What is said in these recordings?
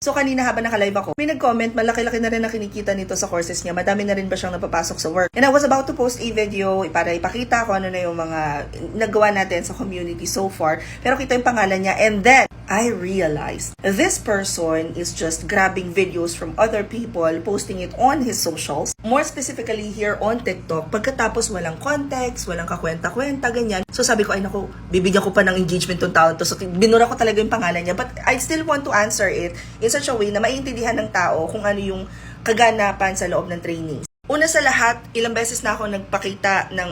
So kanina habang naka-live ako, may nag-comment, malaki-laki na rin na kinikita nito sa courses niya. Madami na rin ba siyang napapasok sa work? And I was about to post a video para ipakita ko ano na yung mga nagawa natin sa community so far. Pero kita yung pangalan niya. And then, I realized this person is just grabbing videos from other people, posting it on his socials. More specifically here on TikTok. Pagkatapos walang context, walang kakwenta-kwenta, ganyan. So sabi ko, ay naku, bibigyan ko pa ng engagement tong taon to. So binura ko talaga yung pangalan niya. But I still want to answer it in such a way na maiintindihan ng tao kung ano yung kaganapan sa loob ng trainings. Una sa lahat, ilang beses na ako nagpakita ng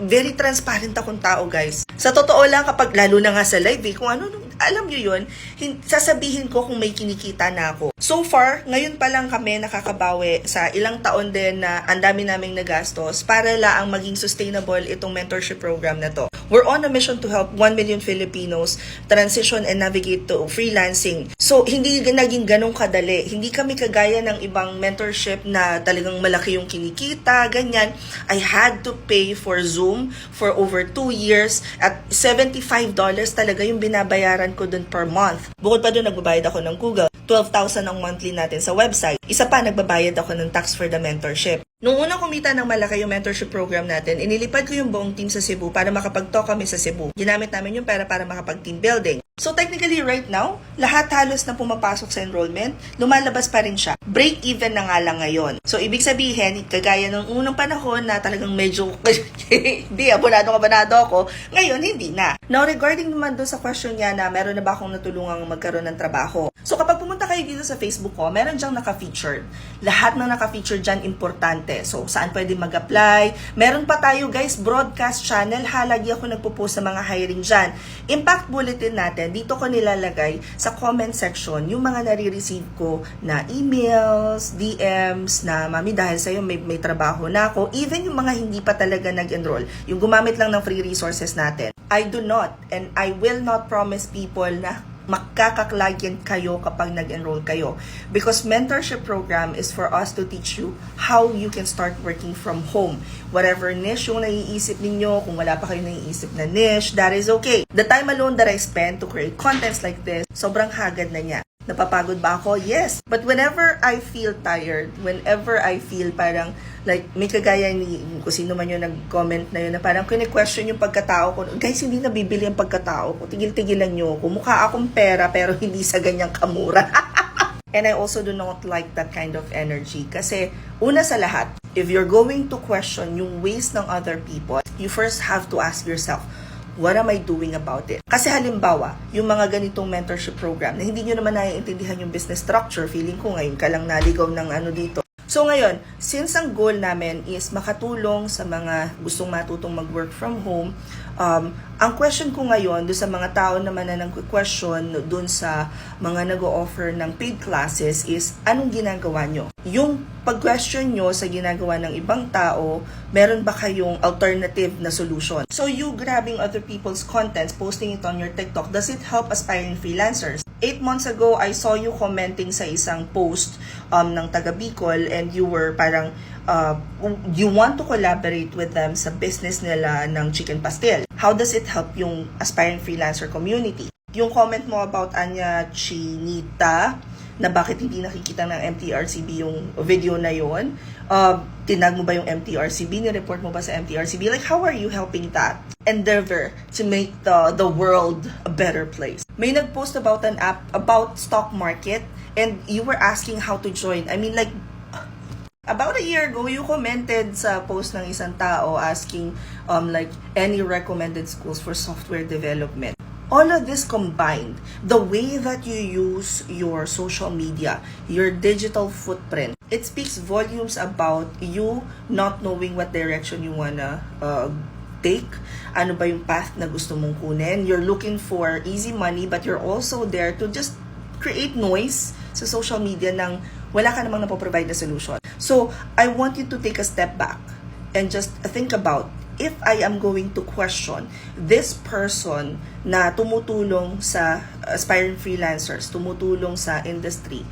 very transparent akong tao, guys. Sa totoo lang, kapag lalo na nga sa live, kung ano, alam nyo yun, sasabihin ko kung may kinikita na ako. So far, ngayon pa lang kami nakakabawi sa ilang taon din na ang dami naming nagastos para lang maging sustainable itong mentorship program na to. We're on a mission to help 1 million Filipinos transition and navigate to freelancing. So, hindi naging ganong kadali. Hindi kami kagaya ng ibang mentorship na talagang malaki yung kinikita, ganyan. I had to pay for Zoom for over 2 years at $75 talaga yung binabayaran ko dun per month. Bukod pa dun, nagbabayad ako ng Google. 12,000 ang monthly natin sa website. Isa pa, nagbabayad ako ng tax for the mentorship. Nung unang kumita ng malaki yung mentorship program natin, inilipad ko yung buong team sa Cebu para makapag-talk kami sa Cebu. Ginamit namin yung pera para makapag-team building. So technically right now, lahat halos na pumapasok sa enrollment, lumalabas pa rin siya. Break even na nga lang ngayon. So ibig sabihin, kagaya ng unang panahon na talagang medyo, hindi, abonado ako, ngayon hindi na. Now regarding naman doon sa question niya na meron na ba akong natulungang magkaroon ng trabaho. So kapag pumunta kayo dito sa Facebook ko, meron dyang naka-featured. Lahat ng naka-featured dyan importante. So, saan pwede mag-apply? Meron pa tayo, guys, broadcast channel. Lagi ako nagpo-post sa mga hiring dyan. Impact bulletin natin, dito ko nilalagay sa comment section yung mga nare-receive ko na emails, DMs, na mami, dahil sa'yo may trabaho na ako. Even yung mga hindi pa talaga nag-enroll, yung gumamit lang ng free resources natin. I do not and I will not promise people na makakaklagyan kayo kapag nag-enroll kayo. Because mentorship program is for us to teach you how you can start working from home. Whatever niche yung naiisip ninyo, kung wala pa kayo naiisip na niche, that is okay. The time alone that I spend to create contents like this, sobrang hagad na niya. Napapagod ba ako? Yes. But whenever I feel tired, whenever I feel parang like may kagaya ni kung sino man yung nag-comment na yun na parang kine-question yung pagkatao ko. Guys, hindi nabibili ang pagkatao ko. Tigil-tigilan nyo ako. Mukha akong pera pero hindi sa ganyang kamura. And I also do not like that kind of energy. Kasi una sa lahat, if you're going to question yung ways ng other people, you first have to ask yourself, what am I doing about it? Kasi halimbawa, yung mga ganitong mentorship program na hindi nyo naman naiintindihan yung business structure, feeling ko ngayon ka lang naligaw ng ano dito. So ngayon, since ang goal namin is makatulong sa mga gustong matutong mag-work from home, ang question ko ngayon doon sa mga tao naman na nag-question doon sa mga nag-o-offer ng paid classes is, anong ginagawa nyo? Yung pag-question nyo sa ginagawa ng ibang tao, meron ba kayong alternative na solution? So you grabbing other people's contents, posting it on your TikTok, does it help aspiring freelancers? 8 months ago, I saw you commenting sa isang post ng taga Bicol and you were parang you want to collaborate with them sa business nila ng chicken pastel. How does it help yung aspiring freelancer community? Yung comment mo about Anya Chinita, na bakit hindi nakikita ng MTRCB yung video na yon, tinag mo ba yung MTRCB, ni-report mo ba sa MTRCB? Like, how are you helping that endeavor to make the world a better place? May nag-post about an app about stock market and you were asking how to join. I mean, like, about a year ago, you commented sa post ng isang tao asking like any recommended schools for software development. All of this combined, the way that you use your social media, your digital footprint, it speaks volumes about you not knowing what direction you wanna take. Ano ba yung path na gusto mong kunin? You're looking for easy money, but you're also there to just create noise sa social media nang wala ka namang napoprovide na solution. So, I want you to take a step back and just think about, if I am going to question this person na tumutulong sa aspiring freelancers, tumutulong sa industry,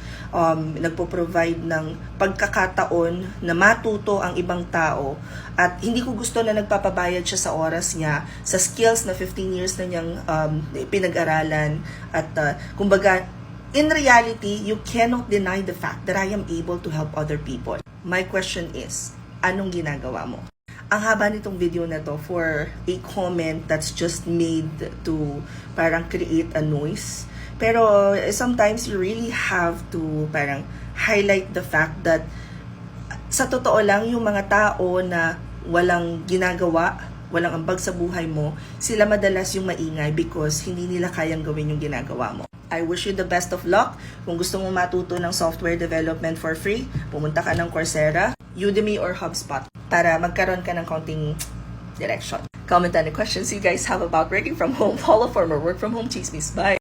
nagpo-provide ng pagkakataon na matuto ang ibang tao, at hindi ko gusto na nagpapabayad siya sa oras niya, sa skills na 15 years na niyang pinag-aralan, at kumbaga, In reality, you cannot deny the fact that I am able to help other people. My question is, anong ginagawa mo? Ang haba nitong video na to for a comment that's just made to parang create a noise. Pero sometimes you really have to parang highlight the fact that sa totoo lang, yung mga tao na walang ginagawa, walang ambag sa buhay mo, sila madalas yung maingay because hindi nila kayang gawin yung ginagawa mo. I wish you the best of luck. Kung gusto mo matuto ng software development for free, pumunta ka ng Coursera, Udemy, or HubSpot para magkaroon ka ng konting direction. Comment down the questions you guys have about working from home. Follow for more work from home chismis. Bye!